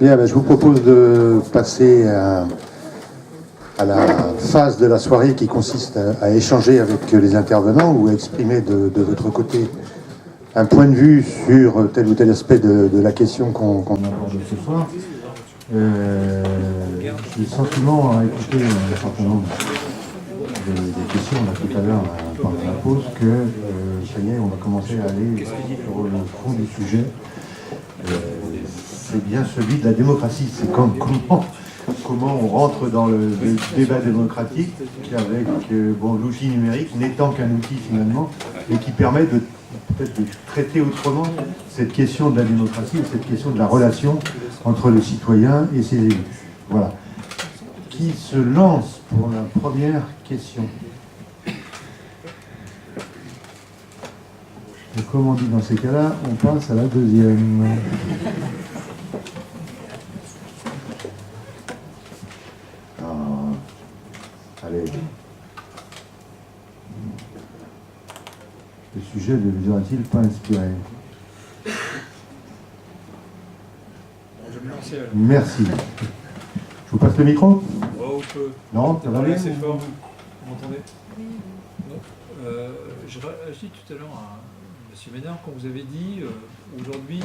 Bien, je vous propose de passer à la phase de la soirée qui consiste à échanger avec les intervenants ou à exprimer de votre côté un point de vue sur tel ou tel aspect de la question qu'on aborde ce soir. J'ai le sentiment à écouter un certain nombre des questions là, tout à l'heure pendant la pause que ça y est, on va commencer à aller sur le fond du sujet. C'est bien celui de la démocratie. C'est comment on rentre dans le débat démocratique avec l'outil numérique n'étant qu'un outil finalement, mais qui permet peut-être de traiter autrement cette question de la démocratie, cette question de la relation entre le citoyen et ses élus. Voilà. Qui se lance pour la première question? Et comme on dit dans ces cas-là, on passe à la deuxième. Allez. Le sujet ne vous aura-t-il pas inspiré? Merci. Je vous passe le micro? Oh, je peux. Non, ça va bien? C'est fort. Vous m'entendez? Je réagis tout à l'heure à M. Ménard quand vous avez dit aujourd'hui,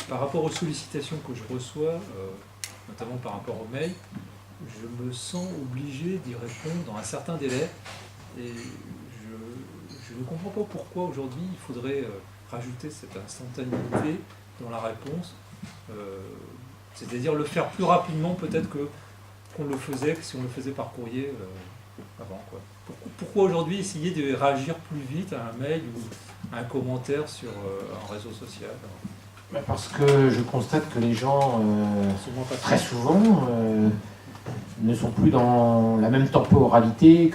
par rapport aux sollicitations que je reçois, notamment par rapport aux mails, je me sens obligé d'y répondre dans un certain délai. Et je ne comprends pas pourquoi aujourd'hui il faudrait rajouter cette instantanéité dans la réponse. C'est-à-dire le faire plus rapidement peut-être qu'on le faisait, que si on le faisait par courrier avant, quoi. Pourquoi aujourd'hui essayer de réagir plus vite à un mail ou à un commentaire sur un réseau social? Parce que je constate que les gens, très souvent, ne sont plus dans la même temporalité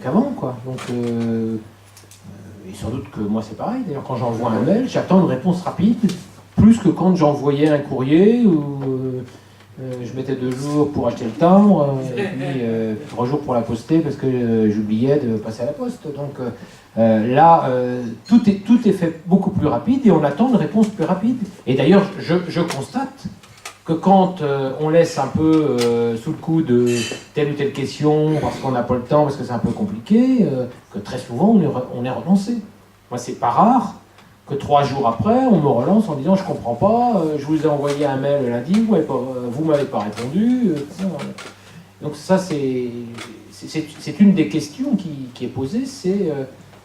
qu'avant, quoi. Donc, et sans doute que moi c'est pareil. D'ailleurs, quand j'envoie un mail, j'attends une réponse rapide, plus que quand j'envoyais un courrier ou je mettais 2 jours pour acheter le timbre et puis 3 jours pour la poster parce que j'oubliais de passer à la poste. Donc là, tout est fait beaucoup plus rapide et on attend une réponse plus rapide. Et d'ailleurs, je constate que quand on laisse un peu sous le coup de telle ou telle question parce qu'on n'a pas le temps, parce que c'est un peu compliqué, que très souvent on est relancé. Moi, c'est pas rare que 3 jours après, on me relance en disant « je comprends pas, je vous ai envoyé un mail le lundi, vous m'avez pas répondu ». Donc ça, c'est une des questions qui est posée, c'est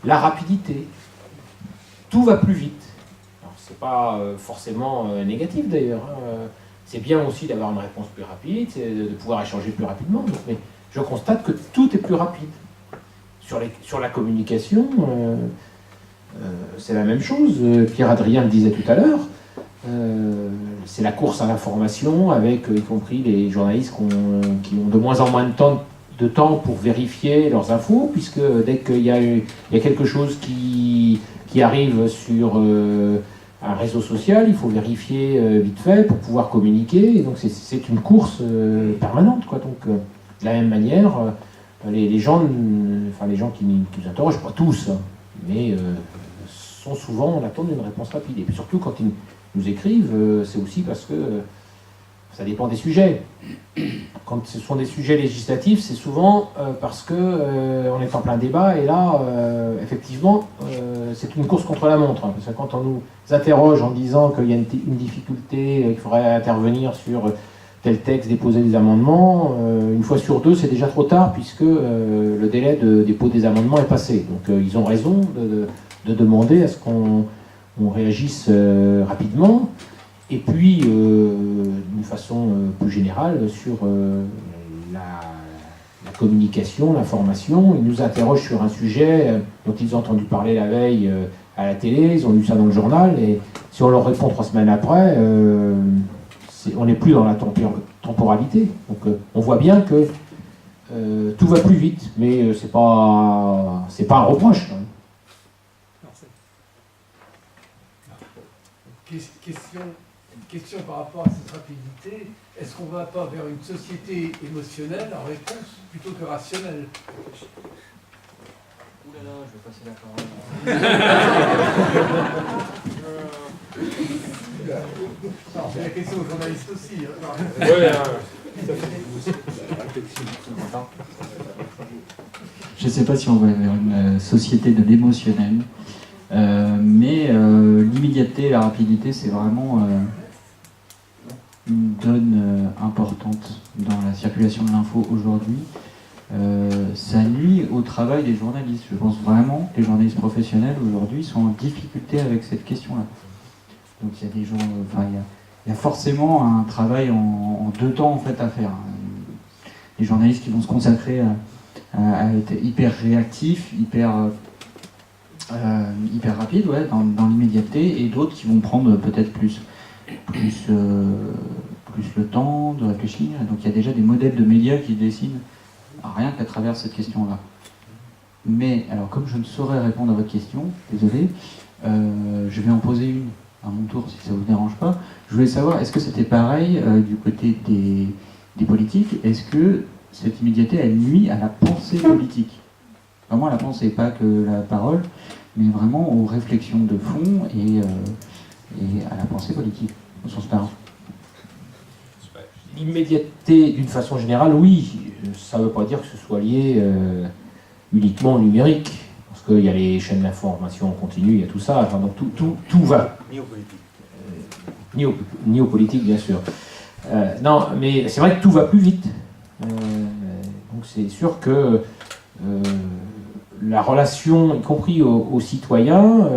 la rapidité. Tout va plus vite. Alors, c'est pas forcément négatif d'ailleurs. C'est bien aussi d'avoir une réponse plus rapide, de pouvoir échanger plus rapidement. Mais je constate que tout est plus rapide. Sur la communication, c'est la même chose. Pierre-Adrien le disait tout à l'heure. C'est la course à l'information, avec y compris les journalistes qui ont de moins en moins de temps pour vérifier leurs infos, puisque dès qu'il y a quelque chose qui arrive sur un réseau social, il faut vérifier vite fait pour pouvoir communiquer. Et donc c'est une course permanente, quoi. Donc de la même manière, les gens qui nous interrogent, pas tous, hein, mais sont souvent en attente d'une réponse rapide. Et puis surtout quand ils nous écrivent, c'est aussi parce que ça dépend des sujets. Quand ce sont des sujets législatifs, c'est souvent parce que on est en plein débat, et là, effectivement, c'est une course contre la montre. Hein, parce que quand on nous interroge en disant qu'il y a une difficulté, qu'il faudrait intervenir sur tel texte, déposer des amendements, une fois sur deux, c'est déjà trop tard, puisque le délai de dépôt des amendements est passé. Donc ils ont raison de demander à ce qu'on réagisse rapidement. Et puis, d'une façon plus générale, sur la communication, l'information, ils nous interrogent sur un sujet dont ils ont entendu parler la veille à la télé, ils ont lu ça dans le journal, et si on leur répond 3 semaines après, on n'est plus dans la temporalité. Donc on voit bien que tout va plus vite, mais c'est pas un reproche. Hein. Question par rapport à cette rapidité, est-ce qu'on ne va pas vers une société émotionnelle en réponse plutôt que rationnelle? Ouh là là, je vais passer la parole. Non, c'est la question aux journalistes aussi. Je ne sais pas si on va vers une société de l'émotionnel, mais l'immédiateté et la rapidité, c'est vraiment une donne importante dans la circulation de l'info aujourd'hui. Ça nuit au travail des journalistes. Je pense vraiment que les journalistes professionnels aujourd'hui sont en difficulté avec cette question-là. Donc il y a des gens, il y a forcément un travail en deux temps en fait à faire. Les journalistes qui vont se consacrer à être hyper réactifs, hyper rapides, ouais, dans l'immédiateté, et d'autres qui vont prendre peut-être plus le temps de réfléchir. Donc il y a déjà des modèles de médias qui se dessinent rien qu'à travers cette question-là. Mais, alors comme je ne saurais répondre à votre question, désolé, je vais en poser une à mon tour si ça ne vous dérange pas. Je voulais savoir, est-ce que c'était pareil du côté des politiques? Est-ce que cette immédiateté, elle nuit à la pensée politique? Vraiment à la pensée, pas que la parole, mais vraiment aux réflexions de fond et à la pensée politique, au sens large. L'immédiateté, d'une façon générale, oui. Ça ne veut pas dire que ce soit lié uniquement au numérique. Parce qu'il y a les chaînes d'information continue, il y a tout ça. Enfin, donc tout va. Ni aux politiques. Ni aux politiques, bien sûr. Non, mais c'est vrai que tout va plus vite. Donc c'est sûr que la relation, y compris aux citoyens,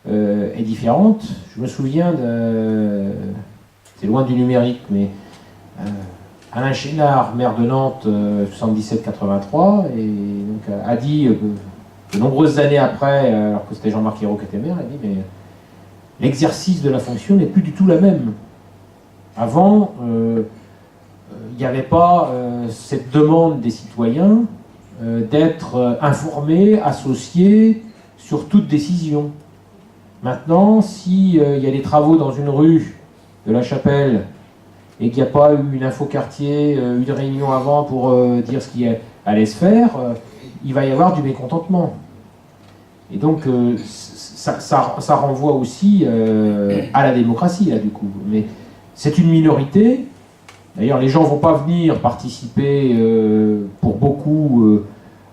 est différente. Je me souviens c'est loin du numérique, mais Alain Chénard, maire de Nantes, 77-83, et donc a dit de nombreuses années après, alors que c'était Jean-Marc Ayrault qui était maire, a dit mais l'exercice de la fonction n'est plus du tout la même. Avant, il n'y avait pas cette demande des citoyens d'être informés, associés sur toute décision. Maintenant, s'il y a des travaux dans une rue de La Chapelle et qu'il n'y a pas eu une info quartier, une réunion avant pour dire ce qui allait se faire, il va y avoir du mécontentement. Et donc, ça renvoie aussi à la démocratie, là, du coup. Mais c'est une minorité. D'ailleurs, les gens ne vont pas venir participer, pour beaucoup,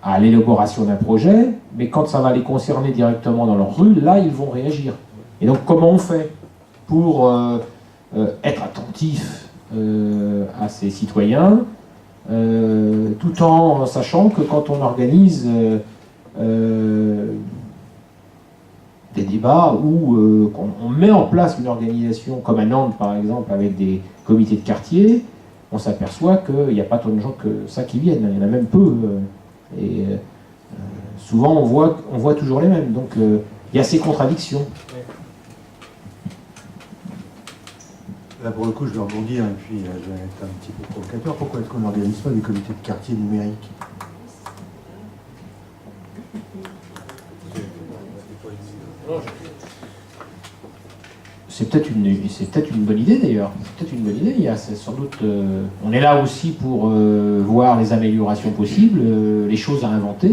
à l'élaboration d'un projet, mais quand ça va les concerner directement dans leur rue, là, ils vont réagir. Et donc, comment on fait pour être attentif à ces citoyens, tout en sachant que quand on organise des débats où on met en place une organisation comme à Nantes par exemple avec des comités de quartier, on s'aperçoit qu'il n'y a pas tant de gens que ça qui viennent, il y en a même peu. Et souvent on voit toujours les mêmes, donc il y a ces contradictions. Là, pour le coup, je vais rebondir, et puis je vais être un petit peu provocateur. Pourquoi est-ce qu'on n'organise pas des comités de quartier numériques? C'est peut-être une bonne idée d'ailleurs. C'est peut-être une bonne idée. Il y a sans doute. On est là aussi pour voir les améliorations possibles, les choses à inventer.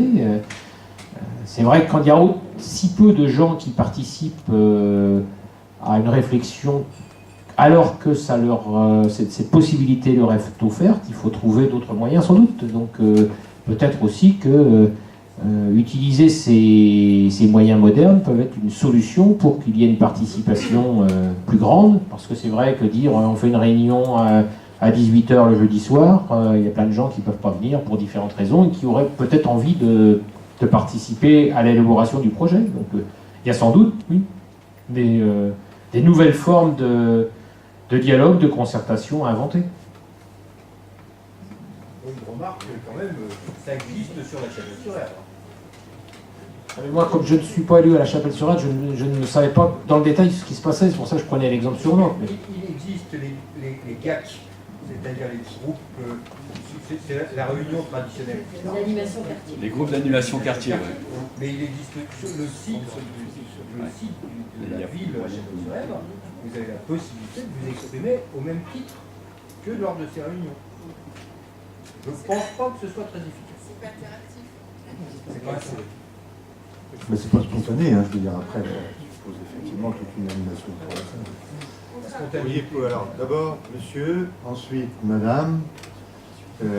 C'est vrai que quand il y a si peu de gens qui participent à une réflexion, alors que cette possibilité leur est offerte, il faut trouver d'autres moyens sans doute. Donc peut-être aussi que utiliser ces moyens modernes peuvent être une solution pour qu'il y ait une participation plus grande, parce que c'est vrai que dire on fait une réunion à 18h le jeudi soir, il y a plein de gens qui ne peuvent pas venir pour différentes raisons et qui auraient peut-être envie de participer à l'élaboration du projet. Donc il y a sans doute, oui, des nouvelles formes de dialogue, de concertation à inventer. On remarque que quand même, ça existe sur la Chapelle-sur-Erdre. Mais moi, comme je ne suis pas élu à la Chapelle-sur-Erdre, je ne savais pas dans le détail ce qui se passait, c'est pour ça que je prenais l'exemple sur Nantes. Mais... Il existe les GAC, c'est-à-dire les groupes, c'est la réunion traditionnelle. L'animation quartier. Les groupes d'animation quartier, oui. Mais il existe sur le site de la ville de la Chapelle-sur-Erdre, vous avez la possibilité de vous exprimer au même titre que lors de ces réunions. Je ne pense pas que ce soit très efficace. C'est pas interactif. C'est pas assez. Mais c'est pas spontané, hein, je veux dire, après, il faut propose effectivement toute une animation pour ça. Oui, alors d'abord monsieur, ensuite madame, monsieur,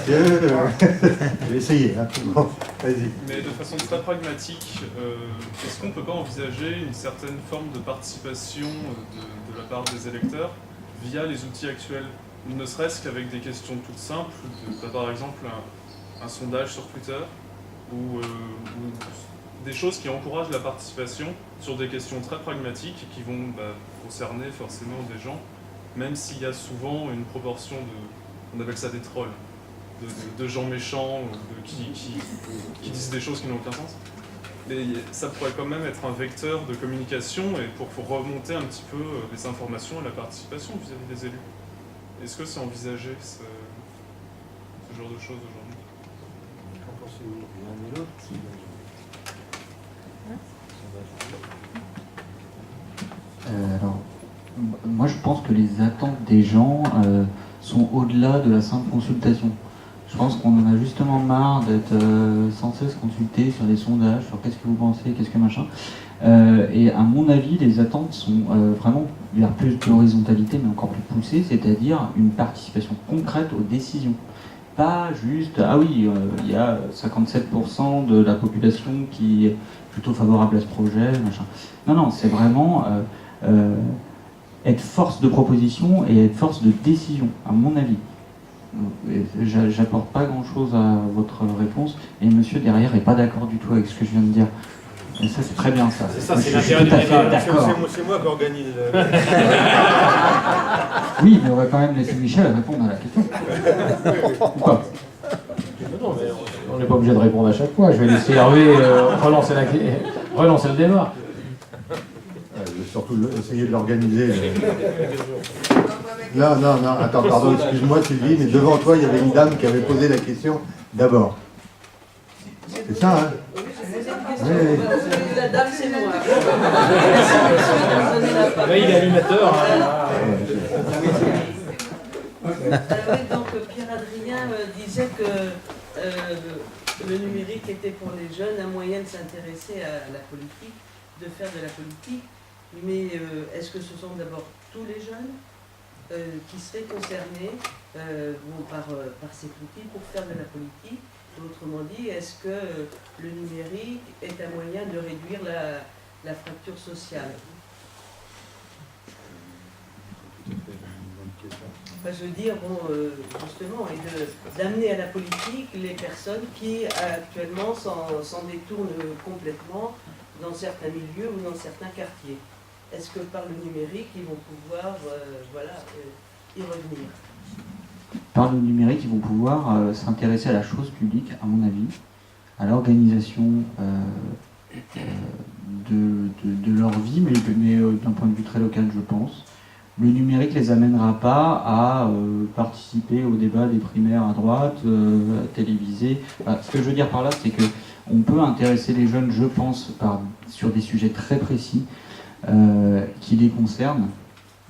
je vais essayer. Hein. Bon, vas-y. Mais de façon très pragmatique, est-ce qu'on ne peut pas envisager une certaine forme de participation de la part des électeurs via les outils actuels, ne serait-ce qu'avec des questions toutes simples, par exemple un sondage sur Twitter, ou des choses qui encouragent la participation sur des questions très pragmatiques et qui vont concerner forcément des gens, même s'il y a souvent une proportion on appelle ça des trolls, de gens méchants, qui disent des choses qui n'ont aucun sens. Mais ça pourrait quand même être un vecteur de communication et pour remonter un petit peu les informations et la participation vis-à-vis des élus. Est-ce que c'est envisagé ce genre de choses aujourd'hui? Qu'en pensez-vous l'un et l'autre? Alors, moi je pense que les attentes des gens sont au-delà de la simple consultation. Je pense qu'on en a justement marre d'être sans cesse consulté sur des sondages, sur qu'est-ce que vous pensez, qu'est-ce que machin. Et à mon avis, les attentes sont vraiment vers plus d'horizontalité, mais encore plus poussée, c'est-à-dire une participation concrète aux décisions. Pas juste, ah oui, il y a 57% de la population qui est plutôt favorable à ce projet, machin. Non, non, c'est vraiment être force de proposition et être force de décision, à mon avis. J'apporte pas grand-chose à votre réponse, et monsieur derrière est pas d'accord du tout avec ce que je viens de dire. Et ça, c'est très bien, ça. C'est ça, Moi, c'est je suis l'intérêt tout à du fait débat. d'accord. C'est moi qui organise. Oui, mais on va quand même laisser Michel répondre à la question. Ou pas? Non, mais on n'est pas obligé de répondre à chaque fois. Je vais laisser Hervé relancer le débat. Je vais surtout essayer de l'organiser. Non, attends, pardon, excuse-moi Sylvie, mais devant toi, il y avait une dame qui avait posé la question d'abord. C'est ça, hein? Oui. La dame, c'est moi. Là, il est animateur. Oui, donc Pierre-Adrien disait que le numérique était pour les jeunes un moyen de s'intéresser à la politique, de faire de la politique. Mais est-ce que ce sont d'abord tous les jeunes qui seraient concernés par cet outil pour faire de la politique? Autrement dit, est-ce que le numérique est un moyen de réduire la fracture sociale? Enfin, je veux dire, justement, et d'amener à la politique les personnes qui actuellement s'en détournent complètement dans certains milieux ou dans certains quartiers. Est-ce que par le numérique, ils vont pouvoir y revenir? Par le numérique, ils vont pouvoir s'intéresser à la chose publique, à mon avis, à l'organisation de leur vie, mais d'un point de vue très local, je pense. Le numérique les amènera pas à participer au débat des primaires à droite, télévisé. Ce que je veux dire par là, c'est que on peut intéresser les jeunes, je pense, sur des sujets très précis qui les concernent.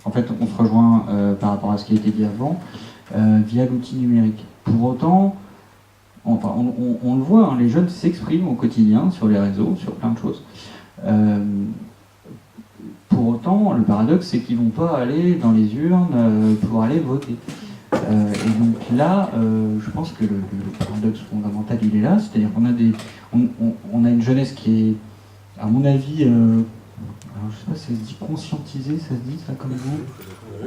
En fait, on se rejoint par rapport à ce qui a été dit avant, via l'outil numérique. Pour autant, enfin, on le voit, hein, les jeunes s'expriment au quotidien sur les réseaux, sur plein de choses. Pour autant, le paradoxe, c'est qu'ils ne vont pas aller dans les urnes pour aller voter. Et donc là, je pense que le paradoxe fondamental, il est là, c'est-à-dire qu'on a on a une jeunesse qui est, à mon avis, alors je sais pas si ça se dit conscientisée, ça se dit ça comme vous?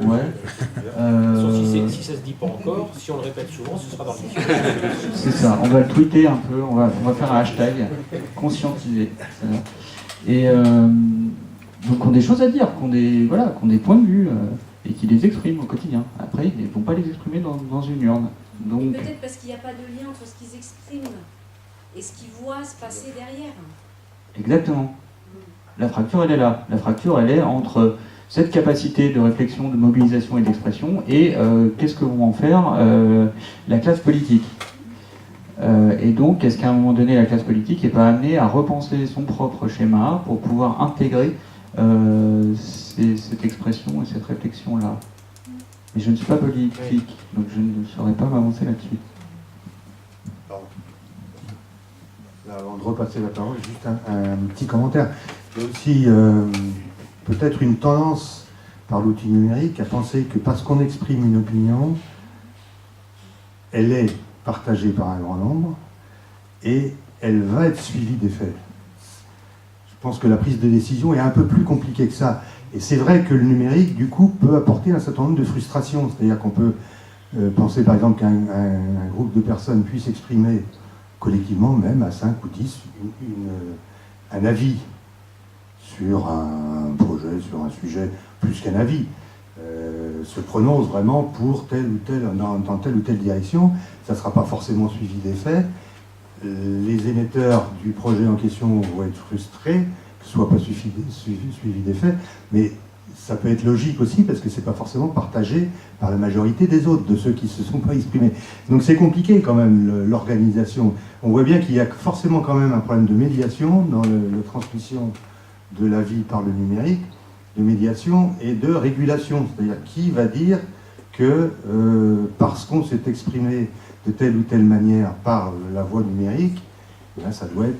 Ouais. Si ça se dit pas encore, si on le répète souvent, ce sera dans le C'est ça, on va le tweeter un peu, on va faire un hashtag conscientisé. Et donc on a des choses à dire, qu'on des points de vue et qui les expriment au quotidien. Après, ils ne vont pas les exprimer dans une urne. Donc peut-être parce qu'il n'y a pas de lien entre ce qu'ils expriment et ce qu'ils voient se passer derrière. exactement. La fracture, elle est là. La fracture, elle est entre cette capacité de réflexion, de mobilisation et d'expression et qu'est-ce que vont en faire la classe politique. Et donc, est-ce qu'à un moment donné, la classe politique n'est pas amenée à repenser son propre schéma pour pouvoir intégrer cette expression et cette réflexion-là? Mais je ne suis pas politique, donc je ne saurais pas m'avancer là-dessus. Avant de repasser la parole, juste un petit commentaire. Il y a aussi peut-être une tendance par l'outil numérique à penser que parce qu'on exprime une opinion, elle est partagée par un grand nombre et elle va être suivie des faits. Je pense que la prise de décision est un peu plus compliquée que ça. Et c'est vrai que le numérique, du coup, peut apporter un certain nombre de frustrations. C'est-à-dire qu'on peut penser, par exemple, qu'un groupe de personnes puisse exprimer collectivement, même à 5 ou 10, un avis sur un projet, sur un sujet, plus qu'un avis, se prononce vraiment pour telle ou telle, dans telle ou telle direction. Ça ne sera pas forcément suivi des faits. Les émetteurs du projet en question vont être frustrés, que ce soit pas suivi des faits, mais ça peut être logique aussi parce que c'est pas forcément partagé par la majorité des autres, de ceux qui se sont pas exprimés. Donc c'est compliqué quand même l'organisation. On voit bien qu'il y a forcément quand même un problème de médiation dans la transmission de l'avis par le numérique, de médiation et de régulation. C'est-à-dire qui va dire que parce qu'on s'est exprimé de telle ou telle manière par la voie numérique, là, ça doit être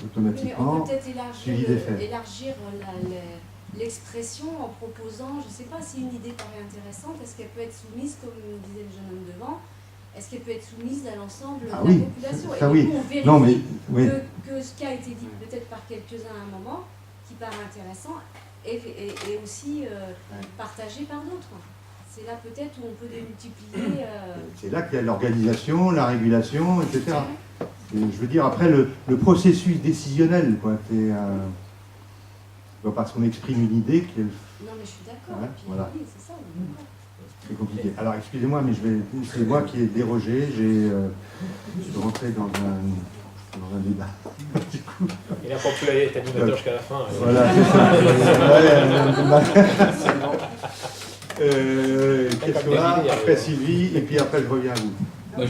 automatiquement on peut peut-être suivi des faits. élargir l'expression en proposant, je ne sais pas si une idée paraît intéressante, est-ce qu'elle peut être soumise, comme disait le jeune homme devant, est-ce qu'elle peut être soumise à l'ensemble de la population? Ça, et oui. du coup, on vérifie Non, mais, oui. que ce qui a été dit peut-être par quelques-uns à un moment, qui paraît intéressant, est aussi partagé par d'autres. C'est là peut-être où on peut démultiplier. C'est là qu'il y a l'organisation, la régulation, etc. Et je veux dire, après, le processus décisionnel, quoi, c'est parce qu'on exprime une idée qu'elle... Non, mais je suis d'accord. Ouais, voilà. Oui, c'est ça. C'est compliqué. Alors, excusez-moi, mais c'est moi qui ai dérogé. Je suis rentré dans un débat. Du coup... Il n'a pas pu être animateur jusqu'à la fin. Voilà, c'est ça. Qu'est-ce qu'on a après Sylvie, et puis après je reviens à vous. Moi,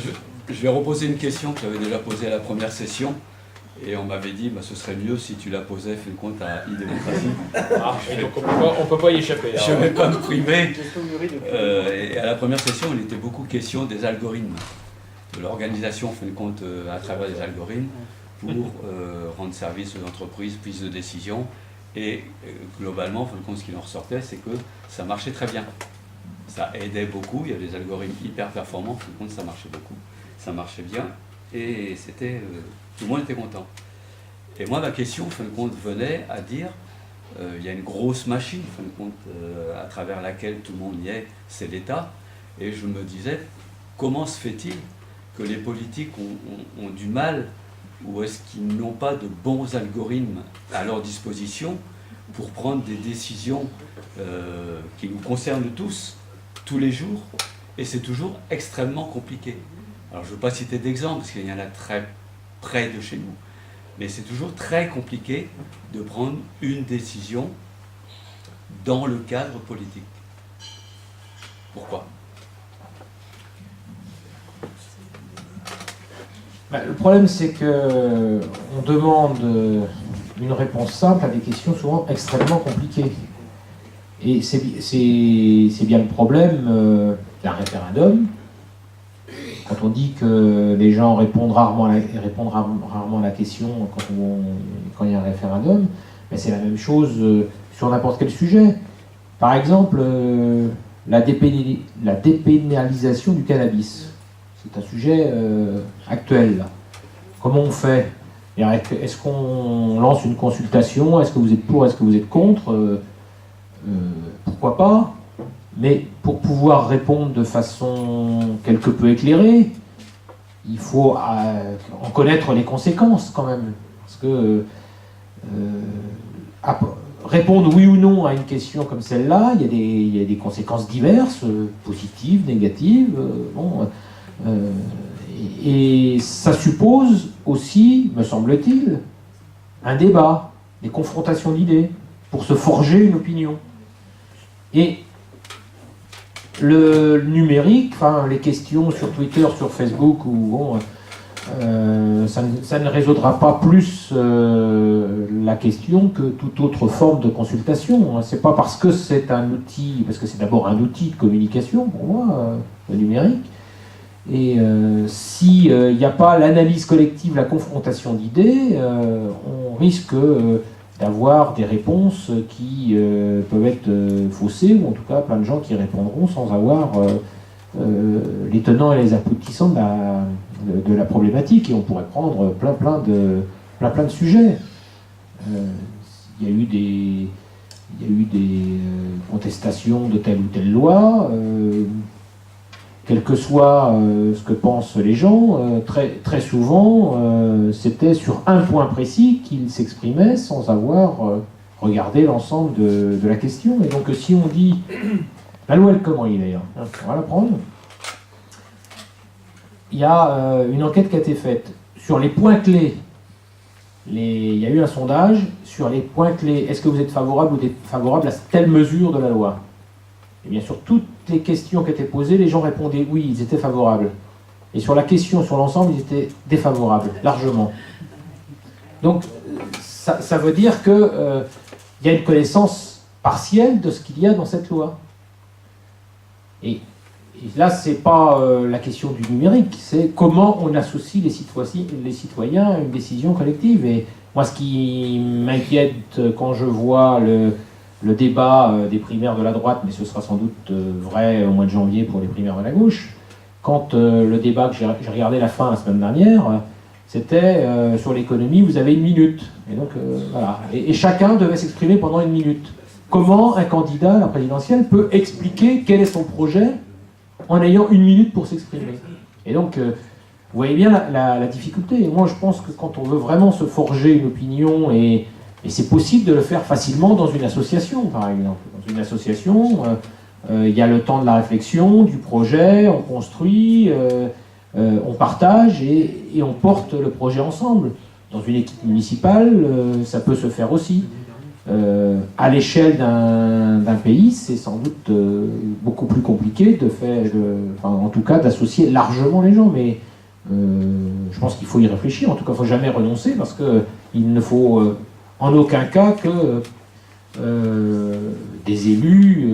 je vais reposer une question que j'avais déjà posée à la première session, et on m'avait dit ce serait mieux si tu la posais, fait compte à e-démocratie. Donc on ne peut pas y échapper. Je ne vais pas me priver. Et à la première session, il était beaucoup question des algorithmes, de l'organisation, fait compte, à travers des algorithmes, pour rendre service aux entreprises, prise de décision. Et globalement, ce qu'il en ressortait, c'est que ça marchait très bien. Ça aidait beaucoup, il y avait des algorithmes hyper performants, ça marchait beaucoup, ça marchait bien, et c'était, tout le monde était content. Et moi, ma question, venait à dire, il y a une grosse machine, à travers laquelle tout le monde y est, c'est l'État, et je me disais, comment se fait-il que les politiques ont du mal, ou est-ce qu'ils n'ont pas de bons algorithmes à leur disposition pour prendre des décisions qui nous concernent tous les jours, et c'est toujours extrêmement compliqué. Alors je ne veux pas citer d'exemple, parce qu'il y en a très près de chez nous, mais c'est toujours très compliqué de prendre une décision dans le cadre politique. Pourquoi ? Le problème, c'est qu'on demande une réponse simple à des questions souvent extrêmement compliquées. Et c'est bien le problème d'un référendum. Quand on dit que les gens répondent rarement à la question quand il y a un référendum, mais c'est la même chose sur n'importe quel sujet. Par exemple, la dépénalisation du cannabis. C'est un sujet actuel. Là. Comment on fait ? Est-ce qu'on lance une consultation ? Est-ce que vous êtes pour ? Est-ce que vous êtes contre ? Pourquoi pas ? Mais pour pouvoir répondre de façon quelque peu éclairée, il faut en connaître les conséquences quand même. Parce que répondre oui ou non à une question comme celle-là, il y a des conséquences diverses, positives, négatives. Et ça suppose aussi, me semble-t-il, un débat, des confrontations d'idées, pour se forger une opinion. Et le numérique, les questions sur Twitter, sur Facebook, ça ne résoudra pas plus la question que toute autre forme de consultation. C'est pas parce que c'est un outil, parce que c'est d'abord un outil de communication pour moi, le numérique, Et s'il n'y a pas l'analyse collective, la confrontation d'idées, on risque d'avoir des réponses qui peuvent être faussées, ou en tout cas plein de gens qui répondront sans avoir les tenants et les aboutissants de la problématique. Et on pourrait prendre plein de sujets. Il y a eu des contestations de telle ou telle loi. Quel que soit ce que pensent les gens, très souvent, c'était sur un point précis qu'ils s'exprimaient sans avoir regardé l'ensemble de la question. Et donc si on dit, la loi El Khomri d'ailleurs, on va la prendre, il y a une enquête qui a été faite sur les points clés. Il y a eu un sondage sur les points clés. Est-ce que vous êtes favorable ou défavorable à telle mesure de la loi? Et bien sur toutes les questions qui étaient posées, les gens répondaient oui, ils étaient favorables. Et sur la question, sur l'ensemble, ils étaient défavorables, largement. Donc ça veut dire qu'il y a une connaissance partielle de ce qu'il y a dans cette loi. Et là, ce n'est pas la question du numérique, c'est comment on associe les citoyens à une décision collective. Et moi, ce qui m'inquiète quand je vois le débat des primaires de la droite, mais ce sera sans doute vrai au mois de janvier pour les primaires de la gauche, quand le débat que j'ai regardé la fin la semaine dernière, c'était sur l'économie, vous avez 1 minute. Et donc, voilà. Et chacun devait s'exprimer pendant 1 minute. Comment un candidat à la présidentielle peut expliquer quel est son projet en ayant 1 minute pour s'exprimer? Et donc, vous voyez bien la difficulté. Et moi, je pense que quand on veut vraiment se forger une opinion, et c'est possible de le faire facilement dans une association, par exemple. Dans une association, il y a le temps de la réflexion, du projet, on construit, on partage et on porte le projet ensemble. Dans une équipe municipale, ça peut se faire aussi. À l'échelle d'un pays, c'est sans doute beaucoup plus compliqué en tout cas d'associer largement les gens, mais je pense qu'il faut y réfléchir. En tout cas, il ne faut jamais renoncer, parce qu'il ne faut en aucun cas que des élus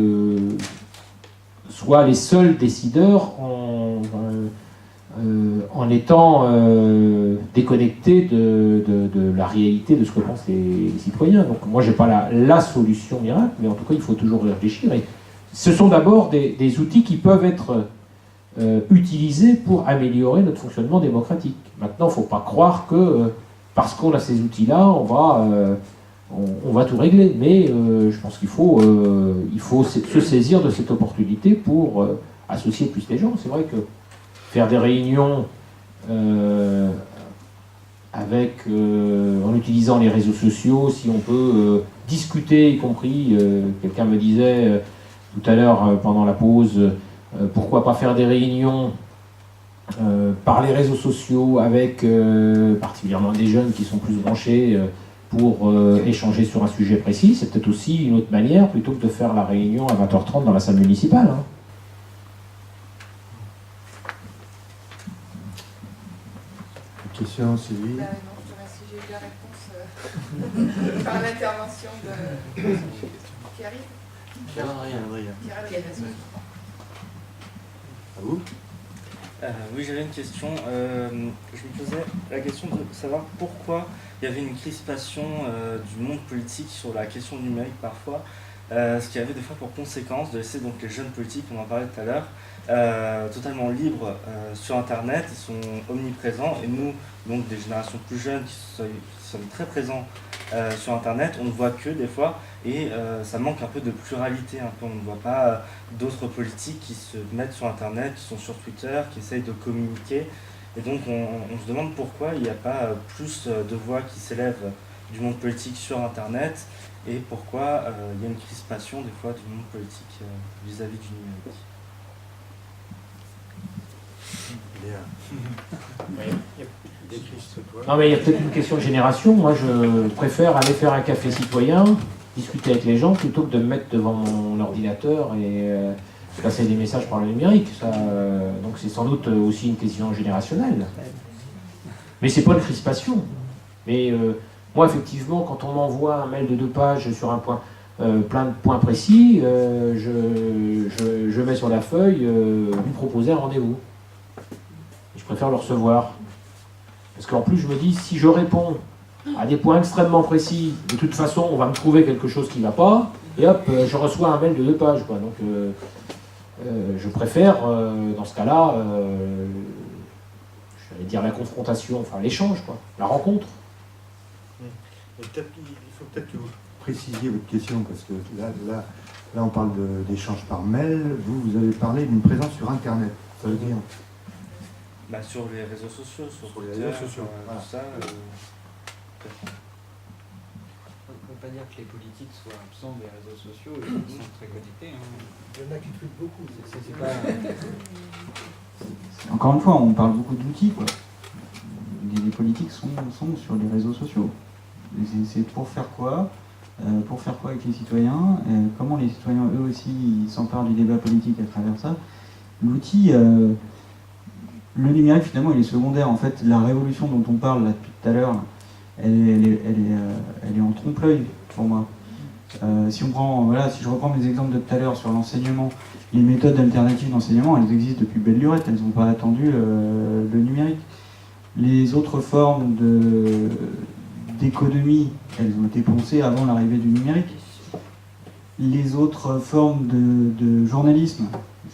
soient les seuls décideurs en étant déconnectés de la réalité de ce que pensent les citoyens. Donc moi, je n'ai pas la solution miracle, mais en tout cas, il faut toujours réfléchir. Et ce sont d'abord des outils qui peuvent être utilisés pour améliorer notre fonctionnement démocratique. Maintenant, il ne faut pas croire que parce qu'on a ces outils-là, on va tout régler. Mais je pense qu'il faut se saisir de cette opportunité pour associer plus les gens. C'est vrai que faire des réunions en utilisant les réseaux sociaux, si on peut discuter, y compris, quelqu'un me disait tout à l'heure pendant la pause, pourquoi pas faire des réunions par les réseaux sociaux avec particulièrement des jeunes qui sont plus branchés pour échanger sur un sujet précis. C'est peut-être aussi une autre manière, plutôt que de faire la réunion à 20h30 dans la salle municipale. Question, Sylvie. Non, je te remercie, j'ai eu la réponse par l'intervention de Pierre. Pierre. À vous. Oui, j'avais une question. Je me posais la question de savoir pourquoi il y avait une crispation du monde politique sur la question numérique parfois, ce qui avait des fois pour conséquence de laisser donc les jeunes politiques, on en parlait tout à l'heure, totalement libres sur Internet. Ils sont omniprésents, et nous, donc des générations plus jeunes qui sommes très présents sur Internet, on ne voit que des fois, et ça manque un peu de pluralité. On ne voit pas d'autres politiques qui se mettent sur Internet, qui sont sur Twitter, qui essayent de communiquer. Et donc on se demande pourquoi il n'y a pas plus de voix qui s'élèvent du monde politique sur Internet, et pourquoi il y a une crispation des fois du monde politique vis-à-vis du numérique. Non, mais il y a peut-être une question de génération. Moi, je préfère aller faire un café citoyen, discuter avec les gens, plutôt que de me mettre devant mon ordinateur et passer des messages par le numérique. Donc c'est sans doute aussi une question générationnelle. Mais c'est pas une crispation. Mais moi, effectivement, quand on m'envoie un mail de 2 pages sur un point, plein de points précis, je mets sur la feuille lui proposer un rendez-vous. préfère le recevoir. Parce qu'en plus, je me dis, si je réponds à des points extrêmement précis, de toute façon, on va me trouver quelque chose qui ne va pas, et hop, je reçois un mail de 2 pages, quoi. Donc, je préfère, dans ce cas-là, j'allais dire la confrontation, enfin l'échange, quoi, la rencontre. Il faut peut-être que vous précisiez votre question, parce que là on parle d'échange par mail. Vous avez parlé d'une présence sur Internet. Ça veut dire sur les réseaux sociaux, sur les Twitter, réseaux sociaux, voilà. tout ça. On ne peut pas dire que les politiques soient absents des réseaux sociaux, ils sont très connectés. Il y en a qui tweetent beaucoup. C'est pas... Encore une fois, on parle beaucoup d'outils, quoi. Les politiques sont sur les réseaux sociaux. C'est pour faire quoi? Pour faire quoi avec les citoyens? Comment les citoyens, eux aussi, s'emparent du débat politique à travers ça? L'outil, le numérique, finalement, il est secondaire. En fait, la révolution dont on parle là, depuis tout à l'heure, elle est en trompe-l'œil pour moi. Si je reprends mes exemples de tout à l'heure sur l'enseignement, les méthodes alternatives d'enseignement, elles existent depuis belle lurette, elles n'ont pas attendu le numérique. Les autres formes d'économie, elles ont été pensées avant l'arrivée du numérique. Les autres formes de journalisme,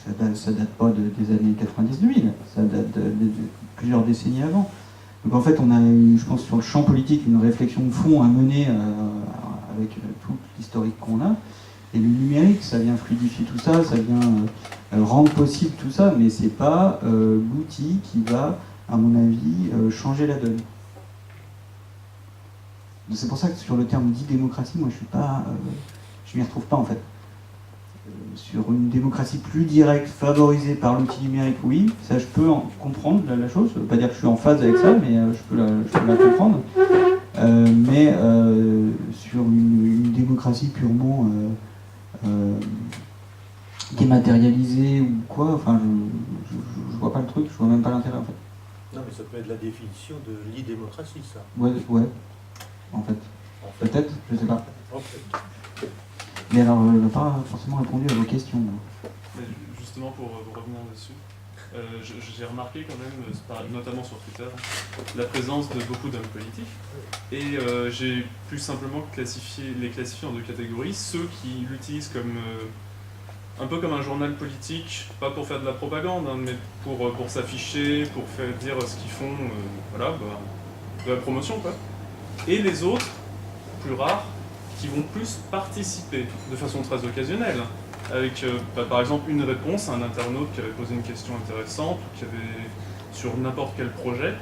ça date pas des années 90-2000, ça date de plusieurs décennies avant. Donc en fait, on a eu, je pense, sur le champ politique, une réflexion de fond à mener avec tout l'historique qu'on a. Et le numérique, ça vient fluidifier tout ça, ça vient rendre possible tout ça, mais c'est pas l'outil qui va, à mon avis, changer la donne. C'est pour ça que sur le terme dit démocratie, moi je m'y retrouve pas en fait. Sur une démocratie plus directe, favorisée par l'outil numérique, oui, ça je peux comprendre la chose. Ça veut pas dire que je suis en phase avec ça, mais je peux la comprendre. Mais sur une démocratie purement dématérialisée ou quoi, enfin je vois pas le truc, je vois même pas l'intérêt en fait. Non mais ça peut être la définition de l'e-démocratie, ça. Ouais, en fait. Peut-être, je sais pas. En fait. Mais alors, je n'ai pas forcément répondu à vos questions. Justement, pour revenir dessus, j'ai remarqué quand même, notamment sur Twitter, la présence de beaucoup d'hommes politiques. Et j'ai pu simplement les classifier en 2 catégories. Ceux qui l'utilisent comme un peu comme un journal politique, pas pour faire de la propagande, hein, mais pour s'afficher, pour faire dire ce qu'ils font, de la promotion, quoi. Et les autres, plus rares, qui vont plus participer de façon très occasionnelle, avec par exemple une réponse à un internaute qui avait posé une question intéressante, qui avait sur n'importe quel projet.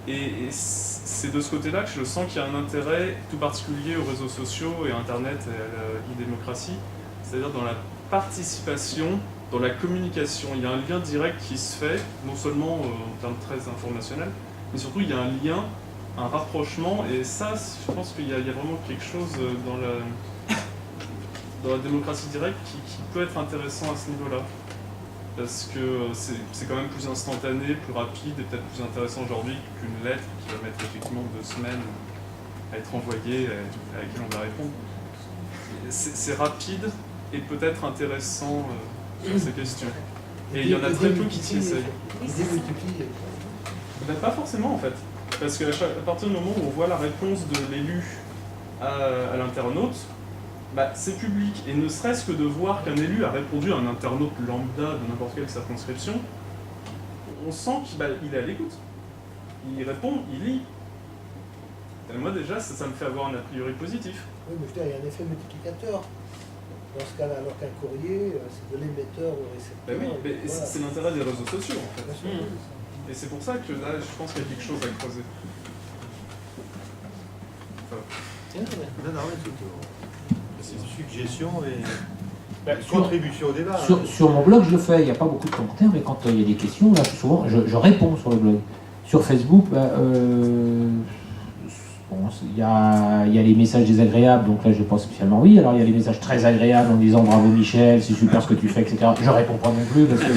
Et c'est de ce côté-là que je sens qu'il y a un intérêt tout particulier aux réseaux sociaux et à Internet et à l'e-démocratie, c'est-à-dire dans la participation, dans la communication. Il y a un lien direct qui se fait, non seulement en termes très informationnels, mais surtout il y a un lien, un rapprochement, et ça, je pense qu'il y a vraiment quelque chose dans la démocratie directe qui peut être intéressant à ce niveau-là. Parce que c'est quand même plus instantané, plus rapide et peut-être plus intéressant aujourd'hui qu'une lettre qui va mettre effectivement 2 semaines à être envoyée, à laquelle on va répondre. C'est rapide et peut-être intéressant sur ces questions. Et il y en a très peu qui s'y essayent. Pas forcément en fait. Parce qu'à partir du moment où on voit la réponse de l'élu à l'internaute, c'est public. Et ne serait-ce que de voir qu'un élu a répondu à un internaute lambda de n'importe quelle circonscription, on sent qu'il est à l'écoute. Il répond, il lit. Et moi déjà, ça me fait avoir un a priori positif. Oui, mais je veux dire, il y a un effet multiplicateur. Dans ce cas-là, alors qu'un courrier, c'est de l'émetteur au récepteur. Oui, mais voilà. C'est l'intérêt des réseaux sociaux en fait. Et c'est pour ça que là, je pense qu'il y a quelque chose à creuser. C'est une suggestion et une contribution au débat. Sur mon blog, je le fais, il n'y a pas beaucoup de commentaires, mais quand il y a des questions, là, souvent, je réponds sur le blog. Sur Facebook, il y a les messages désagréables, donc là je pense spécialement oui. Alors il y a les messages très agréables en disant bravo Michel, c'est super ce que tu fais, etc. Je réponds pas non plus parce que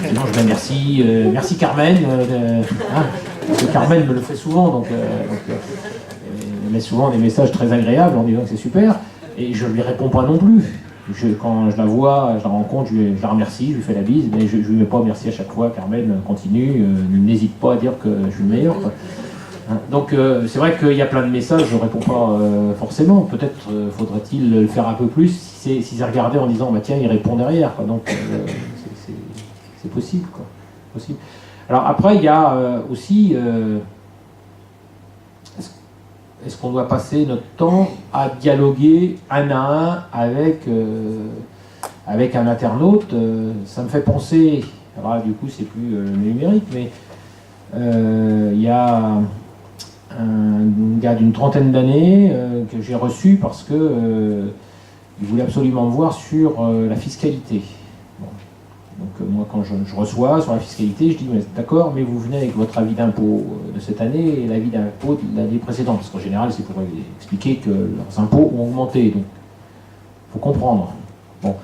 sinon je dis merci, merci Carmen. Parce que Carmen me le fait souvent, elle met souvent des messages très agréables en disant que c'est super, et je lui réponds pas non plus. Quand je la vois, je la rencontre, je la remercie, je lui fais la bise, mais je ne lui mets pas merci à chaque fois. Carmen, continue, n'hésite pas à dire que je suis le meilleur, quoi. Hein, donc c'est vrai qu'il y a plein de messages, je ne réponds pas forcément. Peut-être faudrait-il le faire un peu plus si c'est regardé en disant bah, tiens, il répond derrière, quoi. Donc c'est possible, quoi. Possible. Alors après, il y a aussi est-ce qu'on doit passer notre temps à dialoguer un à un avec un internaute? Ça me fait penser, alors là, du coup c'est plus le numérique, mais il y a un gars d'une trentaine d'années que j'ai reçu parce que il voulait absolument me voir sur la fiscalité. Bon. Donc moi quand je reçois sur la fiscalité, je dis d'accord, mais vous venez avec votre avis d'impôt de cette année et l'avis d'impôt de l'année précédente, parce qu'en général c'est pour expliquer que leurs impôts ont augmenté, donc il faut comprendre. Bon.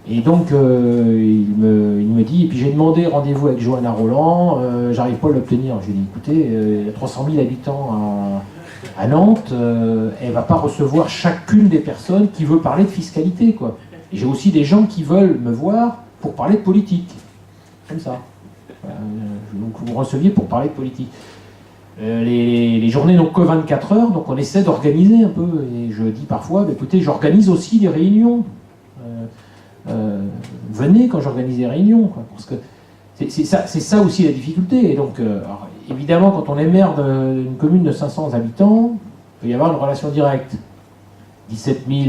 Et donc il me dit, et puis j'ai demandé rendez-vous avec Johanna Roland, j'arrive pas à l'obtenir. J'ai dit écoutez, il y a 300 000 habitants à Nantes, elle va pas recevoir chacune des personnes qui veut parler de fiscalité, quoi. Et j'ai aussi des gens qui veulent me voir pour parler de politique, comme ça. Donc vous me receviez pour parler de politique. Les journées n'ont que 24 heures, donc on essaie d'organiser un peu. Et je dis parfois, bah, écoutez, j'organise aussi des réunions. Venez quand j'organise des réunions, quoi, parce que c'est ça aussi la difficulté. Et donc, alors, évidemment, quand on est maire d'une commune de 500 habitants, il peut y avoir une relation directe. 17 000,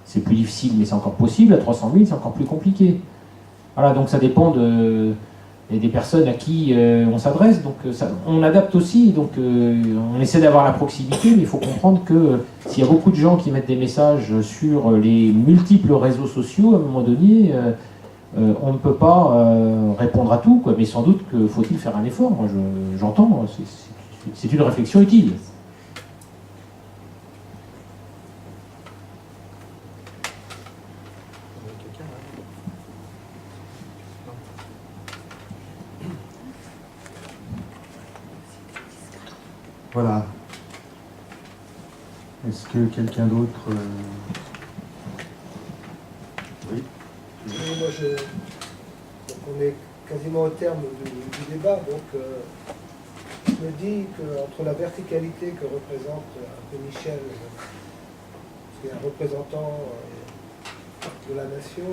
c'est plus difficile, mais c'est encore possible. À 300 000, c'est encore plus compliqué. Voilà, donc ça dépend des personnes à qui on s'adresse. Donc on adapte aussi, donc on essaie d'avoir la proximité, mais il faut comprendre que s'il y a beaucoup de gens qui mettent des messages sur les multiples réseaux sociaux, à un moment donné, on ne peut pas répondre à tout, quoi. Mais sans doute que faut-il faire un effort. Moi j'entends, c'est une réflexion utile. Voilà. Est-ce que quelqu'un d'autre... Oui. Oui, moi donc on est quasiment au terme du débat, donc je me dis qu'entre la verticalité que représente un peu Michel, qui est un représentant de la nation,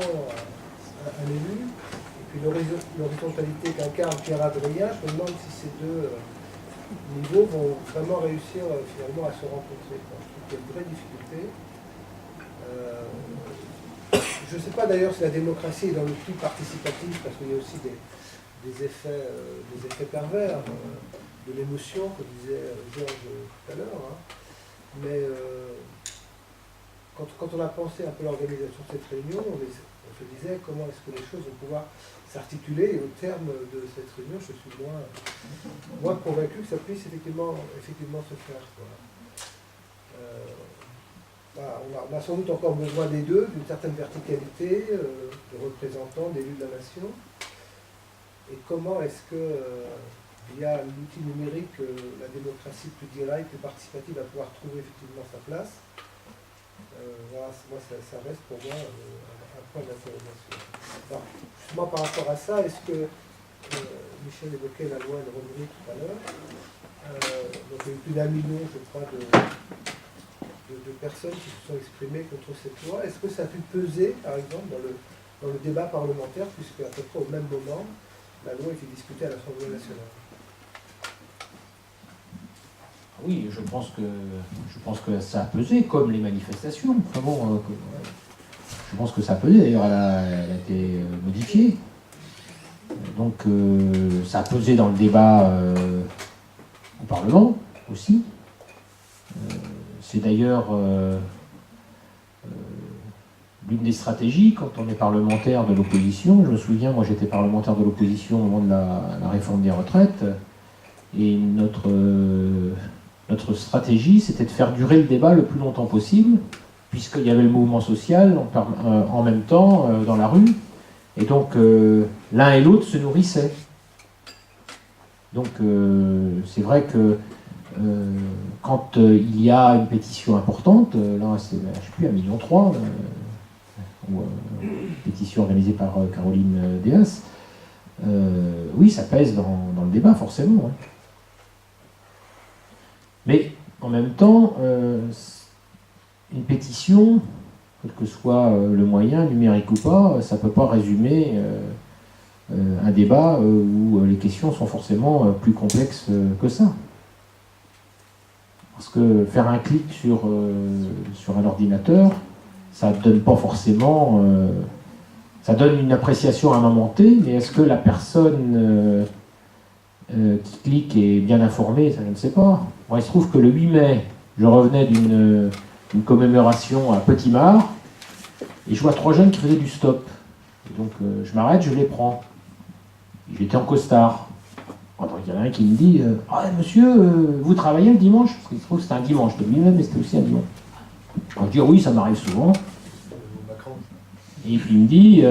un élu, et puis l'horizontalité qu'incarne Pierre-Adrien, je me demande si ces deux niveaux vont vraiment réussir finalement à se rencontrer. Je trouve qu'il y a une vraie difficulté. Je ne sais pas d'ailleurs si la démocratie est dans le tout participatif, parce qu'il y a aussi des effets pervers, de l'émotion, comme disait Georges tout à l'heure. Hein. Mais quand on a pensé un peu l'organisation de cette réunion, on se disait comment est-ce que les choses vont pouvoir s'articuler, et au terme de cette réunion, je suis moins convaincu que ça puisse effectivement se faire. Voilà, on a sans doute encore besoin des deux, d'une certaine verticalité, de représentants, d'élus de la nation. Et comment est-ce que, via l'outil numérique, la démocratie plus directe, plus participative va pouvoir trouver effectivement sa place. Voilà, moi, ça reste pour moi un point d'interrogation. Alors, justement par rapport à ça, est-ce que Michel évoquait la loi de Romney tout à l'heure, donc il y a eu plus d'1 million, je crois, de personnes qui se sont exprimées contre cette loi. Est-ce que ça a pu peser, par exemple, dans le débat parlementaire, puisque à peu près au même moment, la loi a été discutée à l'Assemblée nationale? Oui, je pense que ça a pesé, comme les manifestations. Enfin bon, je pense que ça a pesé, d'ailleurs elle a été modifiée. Donc ça a pesé dans le débat au Parlement aussi. C'est d'ailleurs l'une des stratégies quand on est parlementaire de l'opposition. Je me souviens, moi j'étais parlementaire de l'opposition au moment de la réforme des retraites, et notre stratégie, c'était de faire durer le débat le plus longtemps possible, puisqu'il y avait le mouvement social en même temps dans la rue, et donc l'un et l'autre se nourrissaient. Donc c'est vrai que quand il y a une pétition importante, là c'est, je ne sais plus, 1,3 million, ou pétition organisée par Caroline Deas, oui, ça pèse dans le débat, forcément. Hein. Mais en même temps, une pétition, quel que soit le moyen, numérique ou pas, ça ne peut pas résumer un débat où les questions sont forcément plus complexes que ça. Parce que faire un clic sur un ordinateur, ça ne donne pas forcément... ça donne une appréciation à un moment T, mais est-ce que la personne qui clique est bien informée? Ça, je ne sais pas. Moi, il se trouve que le 8 mai, je revenais d'une commémoration à Petit-Mare, et je vois 3 jeunes qui faisaient du stop. Et donc, je m'arrête, je les prends. J'étais en costard. Alors, il y en a un qui me dit ah, monsieur, vous travaillez le dimanche? Parce qu'il se trouve que c'était un dimanche, de lui-même, mais c'était aussi un dimanche. Alors, je dis oui, ça m'arrive souvent. Et puis il me dit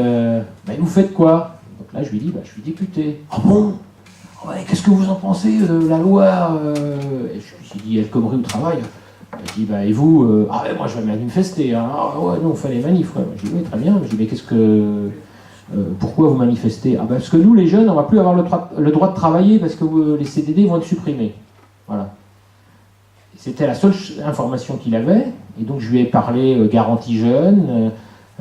vous faites quoi? Donc là, je lui dis je suis député. Ah bon? Ouais, qu'est-ce que vous en pensez de la loi Et je me suis dit, El Khomri au travail. Il dit et vous moi je vais manifester. Hein. Ah ouais, nous on fait les manifs. Ouais. Je dis oui, très bien. Je dis mais qu'est-ce que. Pourquoi vous manifestez? Parce que nous, les jeunes, on va plus avoir le droit de travailler parce que les CDD vont être supprimés. Voilà. C'était la seule information qu'il avait. Et donc je lui ai parlé garantie jeune,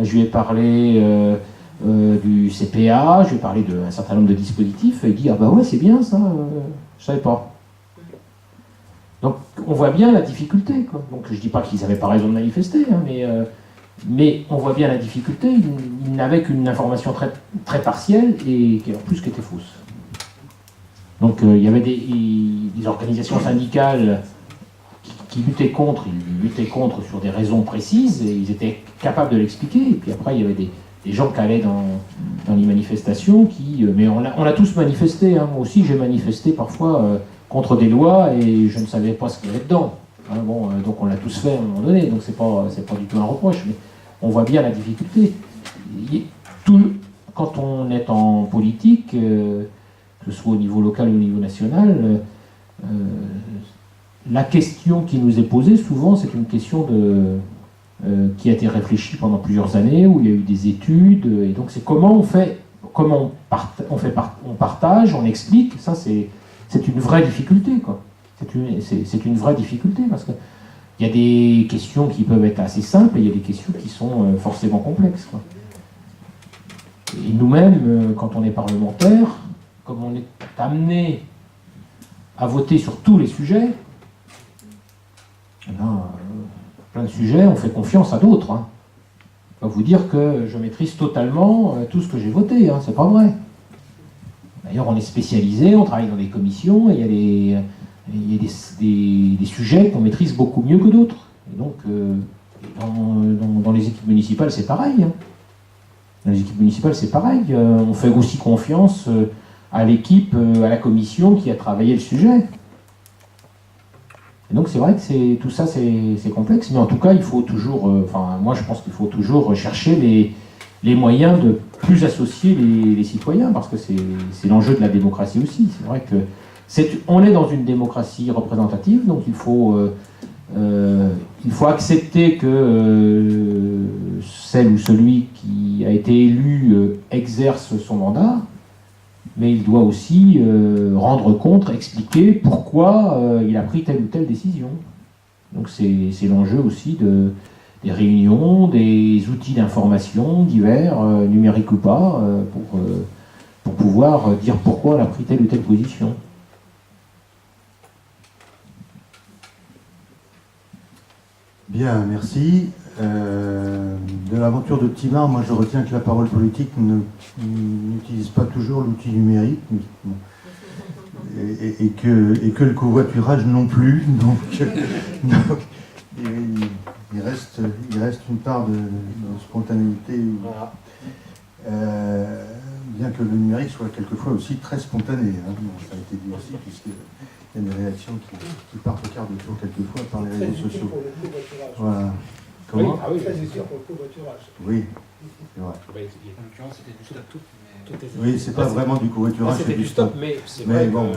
je lui ai parlé du CPA, je lui ai parlé d'un certain nombre de dispositifs. Et il dit ouais, c'est bien ça, je savais pas. Donc on voit bien la difficulté, quoi. Donc je dis pas qu'ils n'avaient pas raison de manifester, hein, mais on voit bien la difficulté. Ils n'avaient qu'une information très, très partielle et qui en plus qui était fausse. Donc il y avait des organisations syndicales qui luttaient contre. Ils luttaient contre sur des raisons précises et ils étaient capables de l'expliquer. Et puis après il y avait des gens qui allaient dans les manifestations mais on a tous manifesté. Hein. Moi aussi j'ai manifesté parfois contre des lois et je ne savais pas ce qu'il y avait dedans. Hein, donc on l'a tous fait à un moment donné, donc c'est pas du tout un reproche, mais on voit bien la difficulté. Quand on est en politique, que ce soit au niveau local ou au niveau national, la question qui nous est posée souvent, c'est une question qui a été réfléchie pendant plusieurs années, où il y a eu des études, et donc c'est comment on partage, on explique. Ça c'est une vraie difficulté, quoi. C'est une vraie difficulté parce qu'il y a des questions qui peuvent être assez simples et il y a des questions qui sont forcément complexes, quoi. Et nous-mêmes, quand on est parlementaire, comme on est amené à voter sur tous les sujets, plein de sujets, on fait confiance à d'autres. Hein. Je ne vais pas vous dire que je maîtrise totalement tout ce que j'ai voté, hein, c'est pas vrai. D'ailleurs, on est spécialisé, on travaille dans des commissions, et il y a des sujets qu'on maîtrise beaucoup mieux que d'autres. Et donc, dans les équipes municipales, c'est pareil. Hein. Dans les équipes municipales, c'est pareil. On fait aussi confiance à l'équipe, à la commission qui a travaillé le sujet. Et donc, c'est vrai que tout ça, c'est complexe. Mais en tout cas, il faut toujours... moi, je pense qu'il faut toujours chercher les moyens de plus associer les citoyens, parce que c'est l'enjeu de la démocratie aussi. C'est vrai que on est dans une démocratie représentative, donc il faut accepter que celle ou celui qui a été élu exerce son mandat, mais il doit aussi rendre compte, expliquer pourquoi il a pris telle ou telle décision. Donc c'est l'enjeu aussi des réunions, des outils d'information divers, numériques ou pas, pour pouvoir dire pourquoi on a pris telle ou telle position. Bien, merci. De l'aventure de Petit-Mare, moi je retiens que la parole politique n'utilise pas toujours l'outil numérique et que le covoiturage non plus. Donc il reste une part de spontanéité. Voilà. Bien que le numérique soit quelquefois aussi très spontané. Hein. Ça a été dit aussi, puisqu'il y a des réactions qui partent au quart de tour quelquefois par les réseaux sociaux. Voilà. Comment? Oui, très utile pour le covoiturage. Oui, c'est vrai. En l'occurrence, c'était du stop. Oui, c'est pas vraiment du covoiturage, c'est du stop, mais c'est vrai bon.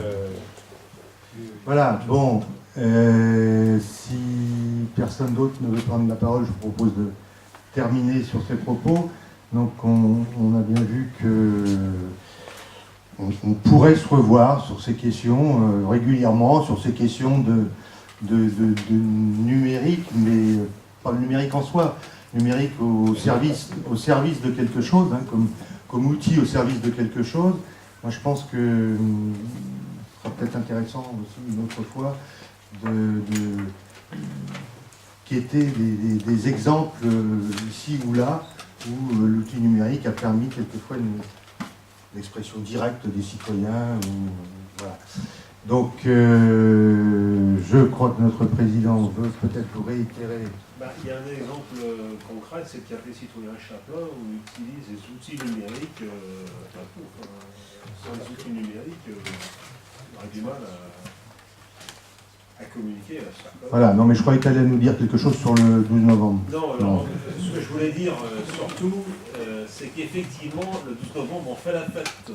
Voilà, bon. Si personne d'autre ne veut prendre la parole, je vous propose terminer sur ces propos. Donc on a bien vu que on pourrait se revoir sur ces questions régulièrement, sur ces questions de numérique, mais pas le numérique en soi, numérique au service de quelque chose, hein, comme outil au service de quelque chose. Moi je pense que ce sera peut-être intéressant aussi une autre fois qui étaient des exemples ici ou là où l'outil numérique a permis quelquefois l'expression directe des citoyens. Voilà. Donc je crois que notre président veut peut-être vous réitérer. Il y a un exemple concret, c'est le café citoyen Chaplin où on utilise les outils numériques. Sans les outils numériques, on aurait du mal à communiquer, à se faire connaître. Voilà, non mais je croyais qu'elle allait nous dire quelque chose sur le 12 novembre. Non, alors, ce que je voulais dire surtout, c'est qu'effectivement, le 12 novembre, on fait la fête.